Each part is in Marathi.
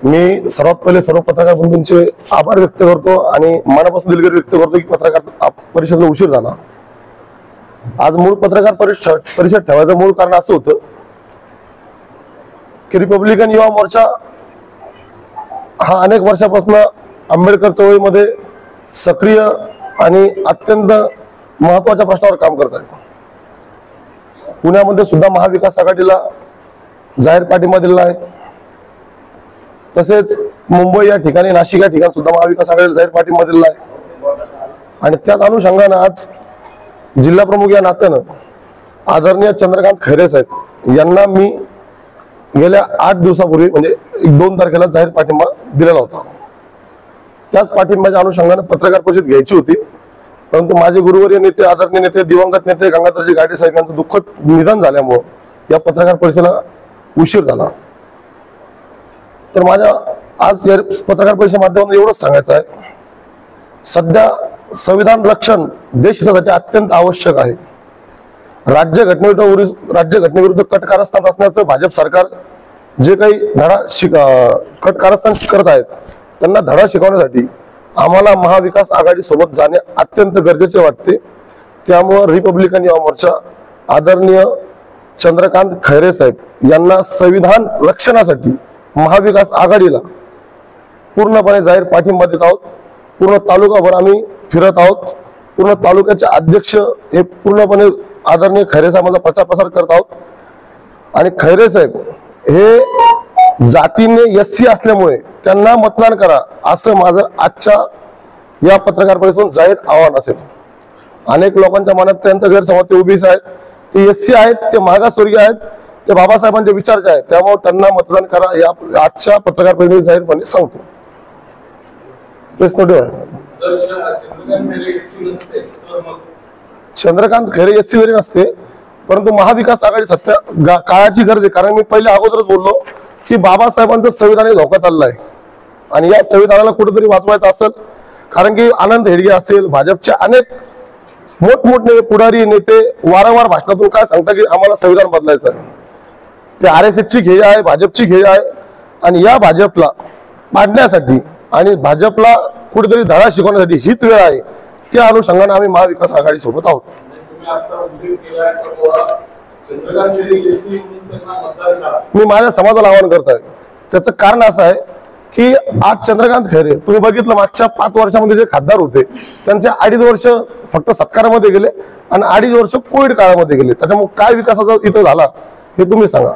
मी सर्वात पहिले सर्व पत्रकार बंधूंचे आभार व्यक्त करतो आणि मनापासून दिलगिरी व्यक्त करतो की पत्रकार परिषदेला उशीर झाला। आज मूळ पत्रकार परिषद ठेवायचं मूळ कारण असं होतं की रिपब्लिकन युवा मोर्चा हा अनेक वर्षापासून आंबेडकर चळवळीमध्ये सक्रिय आणि अत्यंत महत्त्वाच्या प्रश्नावर काम करत आहे। पुण्यामध्ये सुद्धा महाविकास आघाडीला जाहीर पाठिंबा दिलेला आहे। तसेच मुंबई या ठिकाणी, नाशिक या ठिकाणी सुद्धा महाविकास आघाडीला जाहीर पाठिंबा दिलेला आहे। आणि त्याच अनुषंगाने आज जिल्हा प्रमुख या नात्यानं आदरणीय चंद्रकांत खैरे साहेब यांना मी गेल्या 8 दिवसापूर्वी म्हणजे 2 तारखेला जाहीर पाठिंबा दिलेला होता। त्याच पाठिंब्याच्या अनुषंगाने पत्रकार परिषद घ्यायची होती, परंतु माझे गुरुवर्य नेते, आदरणीय नेते, दिवंगत नेते गंगाधरजी गाडे साहेब यांचं दुःखद निधन झाल्यामुळे या पत्रकार परिषदेला उशीर झाला। तर माझ्या आज पत्रकार परिषदेच्या माध्यमातून एवढंच सांगायचं आहे, सध्या संविधान रक्षण देशासाठी अत्यंत आवश्यक आहे। राज्यघटनेविरुद्ध कट कारस्थान रचण्याचं भाजप सरकार जे काही कट कारस्थान करत आहेत त्यांना धडा शिकवण्यासाठी आम्हाला महाविकास आघाडी सोबत जाणे अत्यंत गरजेचे वाटते। त्यामुळे रिपब्लिकन युवा मोर्चा आदरणीय चंद्रकांत खैरे साहेब यांना संविधान रक्षणासाठी महाविकास आघाडीला पूर्णपणे जाहीर पाठिंबा देत आहोत। पूर्ण तालुकाभर आम्ही फिरत आहोत। पूर्ण तालुक्याचे अध्यक्ष हे पूर्णपणे आदरणीय खैरे साहेबांचा प्रचार प्रसार करत आहोत। आणि खैरे साहेब हे जातीने एससी असल्यामुळे त्यांना मतदान करा असं माझं आजच्या या पत्रकार परिषदेतून जाहीर आव्हान असेल। अनेक लोकांच्या मनात त्यांचा गैरसमज, ते ओबीसी आहेत, ते एससी आहेत, ते मागासवर्गीय आहेत, ते बाबासाहेबांचे विचारचे आहेत, त्यामुळे त्यांना मतदान करा या आजच्या पत्रकार परिषदेत जाहीरपणे सांगतो। चंद्रकांत खैरे एससी वरी नसते, परंतु महाविकास आघाडी सत्य काळाची गरज आहे। कारण मी पहिले अगोदरच बोललो की बाबासाहेबांचं संविधान धोक्यात आलेलं आहे आणि या संविधानाला कुठेतरी वाचवायचं असेल, कारण की आनंद हेडगे असेल, भाजपचे अनेक मोठमोठे पुढारी नेते वारंवार भाषणातून काय सांगतात की आम्हाला संविधान बदलायचं आहे। ते RSSची घेई आहे, भाजपची घेई आहे आणि या भाजपला पाडण्यासाठी आणि भाजपला कुठेतरी धडा शिकवण्यासाठी हीच वेळ आहे। त्या अनुषंगाने आम्ही महाविकास आघाडी सोबत आहोत। मी माझ्या समाजाला आवाहन करत आहे। त्याचं कारण असं आहे की आज चंद्रकांत खैरे तुम्ही बघितलं मागच्या 5 वर्षामध्ये जे खासदार होते त्यांचे 2.5 वर्ष फक्त सत्कारामध्ये गेले आणि 2.5 वर्ष कोविड काळामध्ये गेले। त्याच्यामुळे काय विकासाचा इथं झाला हे तुम्ही सांगा।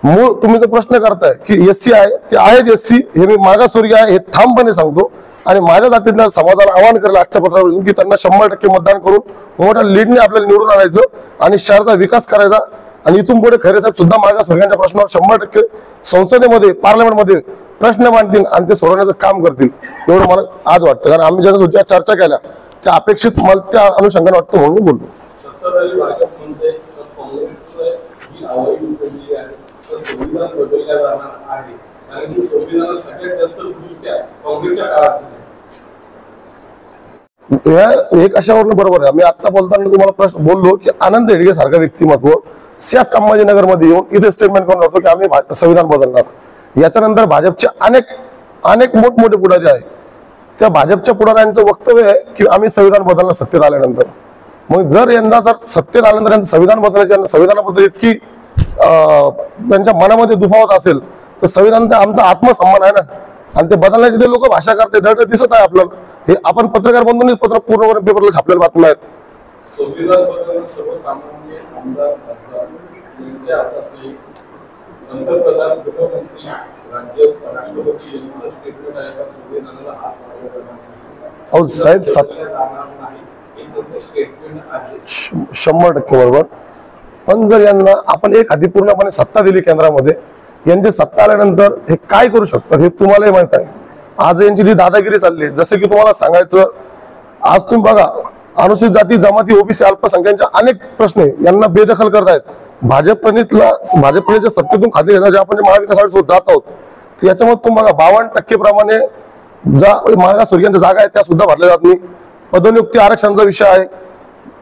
मूळ तुम्ही जो प्रश्न करताय की एससी आहे, ते आहेत एससी, हे मी मागासवर्गीय आहे हे ठामपणे सांगतो आणि माझ्या जातीतल्या समाजाला आवाहन करायला आजच्या पत्रावरून की त्यांना 100% मतदान करून मोठ्या लीडने आपल्याला निवडून आणायचं आणि शहराचा विकास करायचा। आणि इथून पुढे खैरे साहेब सुद्धा मागासवर्गीयांच्या प्रश्नावर 100% संसदेमध्ये, पार्लमेंटमध्ये प्रश्न मांडतील आणि ते सोडवण्याचं काम करतील, एवढं मला आज वाटतं। कारण आम्ही ज्या चर्चा केल्या त्या अपेक्षित मला त्या अनुषंगाने वाटतं म्हणून मी बोललो। एक अशावरून बरोबर आहे। मी आता बोलताना तुम्हाला प्रश्न बोललो की आनंद हेडगे सारखं व्यक्तिमत्व संभाजीनगर मध्ये येऊन इथे स्टेटमेंट करून होतो की आम्ही संविधान बदलणार। याच्यानंतर भाजपचे अनेक मोठमोठे पुढारी आहेत, त्या भाजपच्या पुढाऱ्यांचं वक्तव्य आहे की आम्ही संविधान बदलणार सत्तेत आल्यानंतर। मग जर यंदा सत्तेत आल्यानंतर यांचं संविधान बदलायचं, संविधानाबद्दल इतकी त्यांच्या मनामध्ये दुखावत असेल तर संविधान तर आमचा आत्मसन्मान आहे ना, आणि ते बदलण्याची ते लोक भाषा करते, डर दिसत आहे आपल्याला। हे आपण पत्रकार बंधूंनीच पूर्णपणे पेपरला छापलेल्या बातम्या आहेत। संविधान बदलणं सर्वसामान्य आमदार यांच्या हातातले पंतप्रधान, गृहमंत्री, राष्ट्रपती यांचं स्टेटमेंट आहे का संविधानाला हात लावणार साहेब 100% बरोबर। पण जर यांना आपण एक हाती पूर्णपणे सत्ता दिली केंद्रामध्ये, यांची सत्ता आल्यानंतर हे काय करू शकतात हे तुम्हालाही माहित आहे। आज यांची जी दादागिरी चालली, जसं की तुम्हाला सांगायचं, आज तुम्ही बघा अनुसूचित जाती, जमाती, ओबीसी, अल्पसंख्याकांचे अनेक प्रश्न यांना बेदखल करतायत। भाजपने सत्तेतून खाली घेण्याच्या आपण महाविकास आघाडीसोबत जात आहोत। याच्यामध्ये तुम्ही बघा 52% प्रमाणे ज्या मागासवर्गीयांच्या जागा आहेत त्या सुद्धा भरल्या जात नाही। पदोन्युक्ती आरक्षणाचा विषय आहे,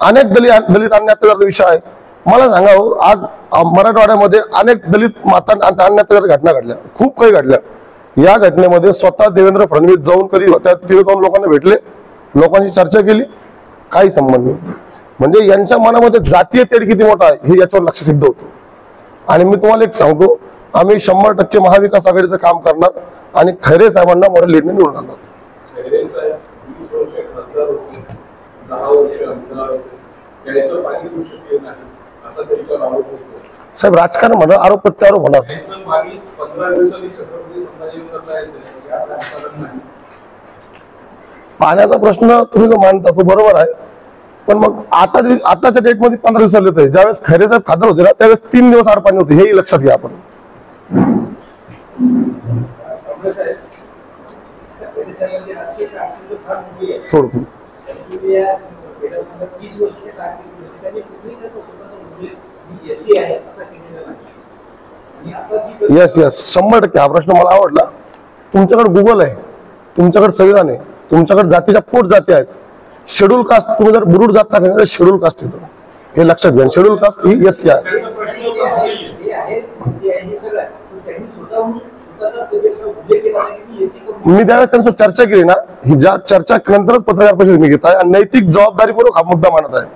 अनेक दलित अन्य अत्याचाराचा विषय आहे। मला सांगा हो, आज मराठवाड्यामध्ये अनेक दलित माता अन्याचार घटना घडल्या, खूप काही घडल्या. या घटनेमध्ये स्वतः देवेंद्र फडणवीस जाऊन कधी तिथे जाऊन लोकांना भेटले, लोकांशी चर्चा केली? काही संबंध नाही. म्हणजे यांच्या मनामध्ये जातीय तेढ किती मोठा आहे हे याच्यावर लक्ष सिद्ध होतं. आणि मी तुम्हाला एक सांगतो, आम्ही 100% महाविकास आघाडीचं काम करणार आणि खैरे साहेबांना मोठ्या लीडने निवडून आणणार. खैरे साहेब 20 वर्ष खासदार होते, 10 वर्ष आमदार होते, त्याचं पाणी देऊ शकले नाही असा त्यांच्यावर आरोप होतो. साहेब राजकारण म्हणा, आरोप प्रत्यारोप होणार. त्याचं पाणी 15 दिवसांनी छत्रपती संभाजीनगरला येतं, या राजकारण नाही. पाण्याचा प्रश्न तुम्ही जो मांडता तो बरोबर आहे, पण मग आताच्या डेटमध्ये 15 दिवसाला येतंय. ज्यावेळेस खैरे साहेब खासदार होते ना त्यावेळेस 3 दिवस आड पाणी होते, हेही लक्षात घ्या आपण. थोडं येस 100% हा प्रश्न मला आवडला. तुमच्याकडे गुगल आहे, तुमच्याकडे संविधान आहे, तुमच्याकडे जातीच्या पोट जाती आहेत. शेड्यूल कास्ट तुम्ही जर बुरुड जात टाकले तर शेड्यूल कास्ट येतो, हे लक्षात घ्या. शेड्यूल कास्ट ही SC आहे. मी त्यावेळेस त्यांच्यासोबत चर्चा केली ना, ही ज्या चर्चा नंतरच पत्रकार परिषद मी घेत आहे आणि नैतिक जबाबदारीपूर्वक हा मुद्दा मांडत आहे.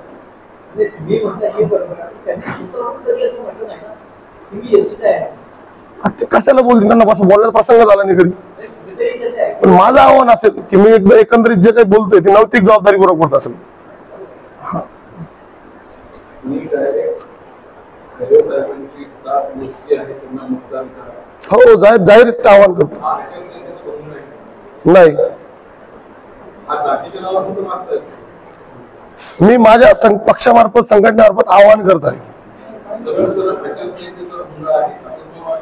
ते कशाला बोलतील, त्यांना असं बोलण्याचा प्रसंग झाला नाही कधी. पण माझं आव्हान असेल की मी एकदा एकंदरीत जे काही बोलतोय ते नैतिक जबाबदारीपूर्वक बोलत असेल. हो, जाहीर आव्हान करतो. नाही, मी माझ्या पक्षामार्फत संघटनेमार्फत आवाहन करत आहे.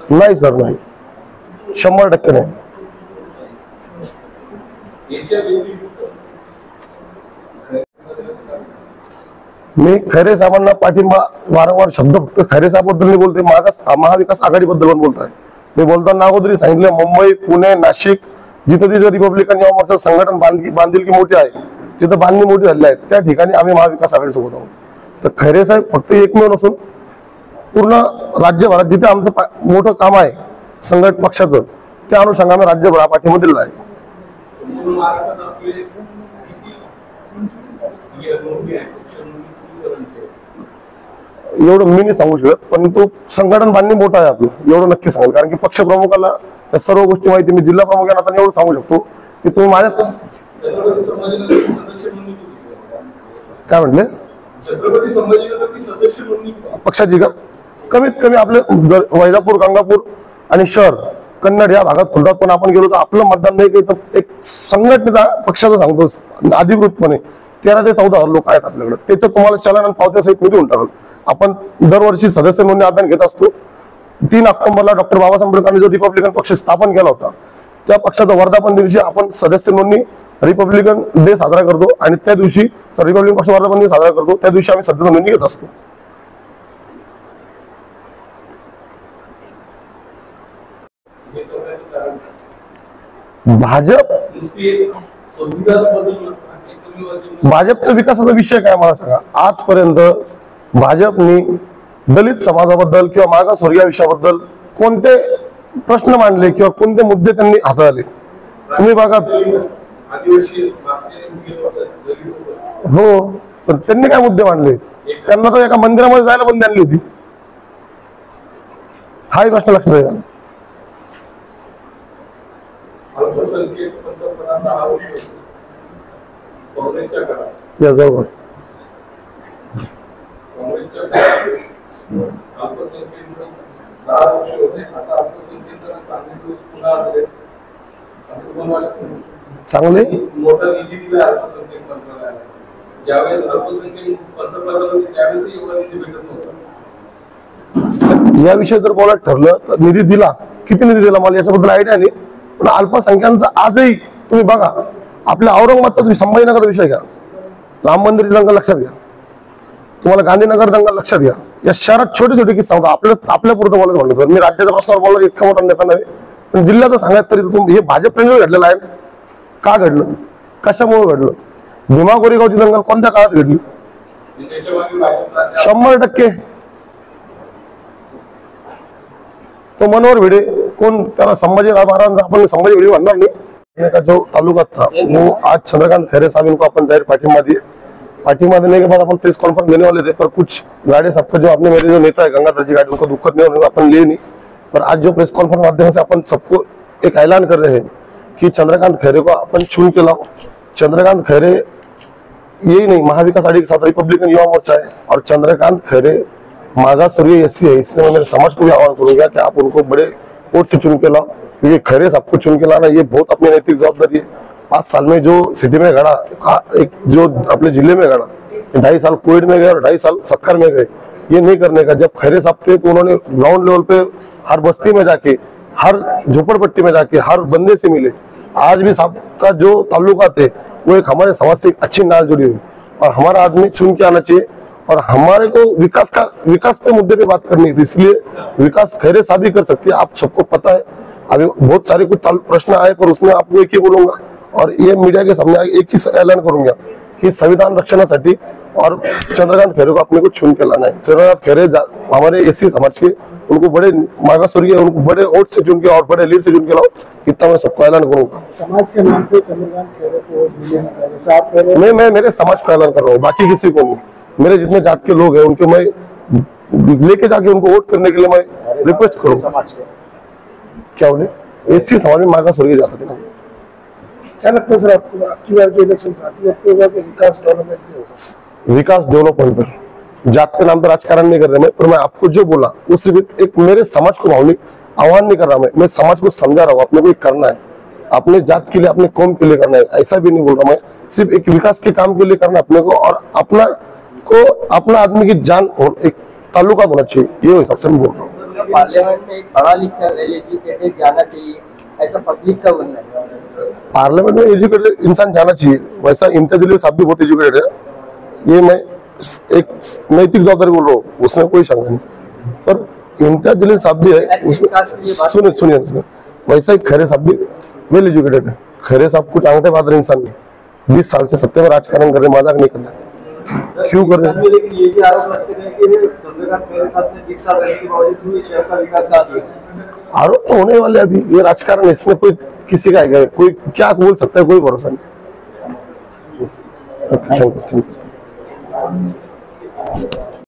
नाही सर, नाही, 100% नाही. मी खैरे साहेबांना पाठिंबा वारंवार शब्द फक्त खैरे साहेबांबद्दल नाही बोलते, महाविकास आघाडीबद्दल पण बोलत आहे. मी बोलताना अगोदर सांगितलं, मुंबई, पुणे, नाशिक जिथं तिथं रिपब्लिकन युवा मोर्चा संघटन बांधिलकी मोठी आहे, जिथं बांधणी मोठी झाली आहे, त्या ठिकाणी आम्ही महाविकास आघाडी सोबत आहोत. तर खैरे साहेब फक्त एकमेव नसून पूर्ण राज्यभरात जिथे आमचं मोठं काम आहे संघटन पक्षाचं, त्या अनुषंगाने राज्यभर पाठिंबा दिलेला आहे. एवढं मी नाही सांगू शकत, परंतु संघटन बांधणी मोठं आहे आपलं, एवढं नक्की सांगेल. कारण की पक्ष प्रमुखाला या सर्व गोष्टी माहिती, मी जिल्हा प्रमुख यांना एवढं सांगू शकतो की तुम्ही माझ्या काय म्हटले छत्रपती संभाजीनगरची सदस्य नोंदणी पक्षाची का, कमीत कमी आपले वैजापूर, गंगापूर आणि शहर कन्नड या भागात खुलतात. पण आपण गेलो तर आपलं मतदान नाही काही, तर एक संघटनेचा पक्षाचं सांगतो अधिकृतपणे 13 ते 14 लोक आहेत आपल्याकडे. त्याचं तुम्हाला चलन आणि पावत्यासहित मी देऊन टाकल. आपण दरवर्षी सदस्य नोंदणी अभियान घेत असतो. 3 ऑक्टोबरला डॉक्टर बाबासाहेब आंबेडकरांनी जो रिपब्लिकन पक्ष स्थापन केला होता, त्या पक्षाचा वर्धापन दिवशी आपण सदस्य नोंदणी रिपब्लिकन डे साजरा करतो आणि त्या दिवशी रिपब्लिकन पक्ष वर्धापन दिन साजरा करतो. त्या दिवशी आम्ही सदस्य नोंदणी घेत असतो. भाजपचा विकासाचा विषय काय मला सांगा. आजपर्यंत भाजपनी दलित समाजाबद्दल किंवा मागासवर्गीय विषयाबद्दल कोणते प्रश्न मांडले किंवा कोणते मुद्दे त्यांनी हाताळले तुम्ही बघा. हो, पण त्यांनी काय मुद्दे मांडले? त्यांना तर एका मंदिरामध्ये जायला बंदी आणली होती. हाही प्रश्न लक्षात आहे का? अल्पसंख्यक पंतप्रधान 10 वर्ष काँग्रेसच्या काळात, या बरोबर काँग्रेसच्या काळात अल्पसंख्यक 10 वर्ष होते. आता अल्पसंख्यक चांगले दिवस पुन्हा आले असं पण वाटतं. चांगले मोठा निधी दिला अल्पसंख्यक मंत्रालयाला. ज्यावेळेस अल्पसंख्यक पंतप्रधान होते त्यावेळेस एवढा निधी भेटत नव्हता. याविषयी जर बोलायला ठरलं तर निधी दिला, किती निधी दिला मला याच्याबद्दल आयडिया नाही. पण अल्पसंख्याकांचा आजही तुम्ही बघा, आपल्या औरंगाबादचा तुम्ही संभाजीनगर विषय घ्या, राम मंदिरची दंगल लक्षात घ्या, तुम्हाला गांधीनगर दंगल लक्षात घ्या. या शहरात छोटे छोटे किस्सा होता. आपल्या पुरतं बोलायचं म्हणलं, मी राज्याच्या प्रश्नावर बोलणार इतका मोठा नेता नाही, पण जिल्ह्याचं सांगायचं तरी तुम्ही हे भाजप घडलेलं आहे. का घडलं, कशामुळे घडलं? भीमा कोरेगावची दंगल कोणत्या काळात घडली? 100% 100% तो मनोहर भिडे कोण, त्याला संभाजी महाराज आपण संभाजी भिडे म्हणणार नहीं का, जो तालुका था वो आज चंद्रकांत खैरे साहब इनको अपन जाहिर पार्टी देने के बाद अपन प्रेस कॉन्फ्रेंस लेने वाले थे, पर कुछ गाड़ी सबका जो आपने मेरे जो नेता है गंगाधर जी गाड़ी, उनको दिक्कत नहीं होने अपन ले नहीं। पर आज जो प्रेस कॉन्फ्रेंस माध्यम से अपन सबको एक ऐलान कर रहे हैं कि चंद्रकांत खैरे को अपन चुन के लाओ। चंद्रकांत खैरे यही नहीं, महाविकास आघाड़ी के साथ रिपब्लिकन युवा मोर्चा है और चंद्रकांत खैरे मागासवर्गीय एससी है, इसलिए मैं मेरे समाज को भी आह्वान करूंगा कि आप उनको बड़े वोट से चुन के लाओ, क्योंकि खैरे सबको चुन के लाना ये बहुत अपनी नैतिक जवाबदारी है। 5 साल में जो सिटी में गड़ा, एक जो अपने जिले में गड़ा, 2.5 साल कोविड में गए और 2.5 साल सत्तर में गए, ये नहीं करने का। जब खैरे साहब थे तो उन्होंने ग्राउंड लेवल पे हर बस्ती में जाके, हर झोपड़पट्टी में जाके, हर बंदे से मिले। आज भी साहब का जो ताल्लुका थे वो एक हमारे समाज से अच्छी नाल जुड़ी हुई, और हमारा आदमी चुन के आना चाहिए। और हमारे को विकास के मुद्दे पे बात करनी थी, इसलिए विकास खैरे साहब ही कर सकती है। आप सबको पता है, अभी बहुत सारे कुछ प्रश्न आए, पर उसमें आपको एक ही बोलूंगा और ये मीडिया के सामने एक ही ऐलान करूंगा कि संविधान रक्षणासाठी और चंद्रकांत खैरे को अपने को चुन के लाना है। चंद्रकांत खैरे हमारे एससी समाज के, उनको बड़े मागासवर्गीय, उनको बड़े वोट से चुन के और बड़े लीड से चुन के लाओ, इतना मैं सबको ऐलान करूंगा। समाज के नाम पे चंद्रकांत खैरे को मिलेना चाहिए, आप कह रहे हैं। मैं मेरे समाज को ऐलान कर रहा हूँ, बाकी किसी को नहीं। मेरे जितने जात के लोग हैं उनको मैं लेके जाके उनको वोट करने के लिए मैं रिक्वेस्ट करूंगा। क्या बोले, एससी समाज में मागासवर्गीय जाता था। क्या लगता है सर आपको, आपकी बार जो इलेक्शन आती है आपको विकास डेवलपमेंट भी होगा? विकास डेवलपमेंट पर जात के नाम पर राजकारण नहीं कर रहे मैं, पर मैं आपको जो बोला वो सिर्फ एक मेरे समाज को भावनिक आह्वान नहीं कर रहा मैं समाज को समझा रहा हूँ अपने को करना है, अपने जात के लिए, अपने कौम के लिए करना है, ऐसा भी नहीं बोल रहा मैं। सिर्फ एक विकास के काम के लिए करना अपने को, और अपना आदमी की जान एक ताल्लुका होना चाहिए, ये हिसाब से मैं बोल रहा हूँ। पार्लियामेंट में एक पढ़ा लिखा वेल एजुकेटेड जाना चाहिए, ऐसा पब्लिक का बोलना है। पार्लियामेंट में एजुकेटेड इंसान जाना चाहिए, वैसा इम्तियाज अली साहब भी बहुत एजुकेटेड है, ये मैं एक नैतिक जवाबदारी बोल रहा हूँ, उसमें कोई शंका नहीं। पर इम्तियाज अली साहब भी है उसमें, सुनिए वैसा ही खैरे साहब भी वेल एजुकेटेड है। खैरे साहब कुछ अंगूठे बहादुर इंसान नहीं, 20 साल से सत्ते में राजकारण कर रहे, मजाक नहीं कर रहे। क्यों कर रहे हैं? लेकिन ये भी आरोप लगते हैं कि चंद्रकांत खैरे साहब ने 20 साल रहने के बावजूद भी शहर का विकास नहीं किया। आरोप तो होने वाले, अभी ये राजकारण है, इसमें कोई किसी का है, कोई क्या बोल सकता है, कोई भरोसा नहीं। Thank you.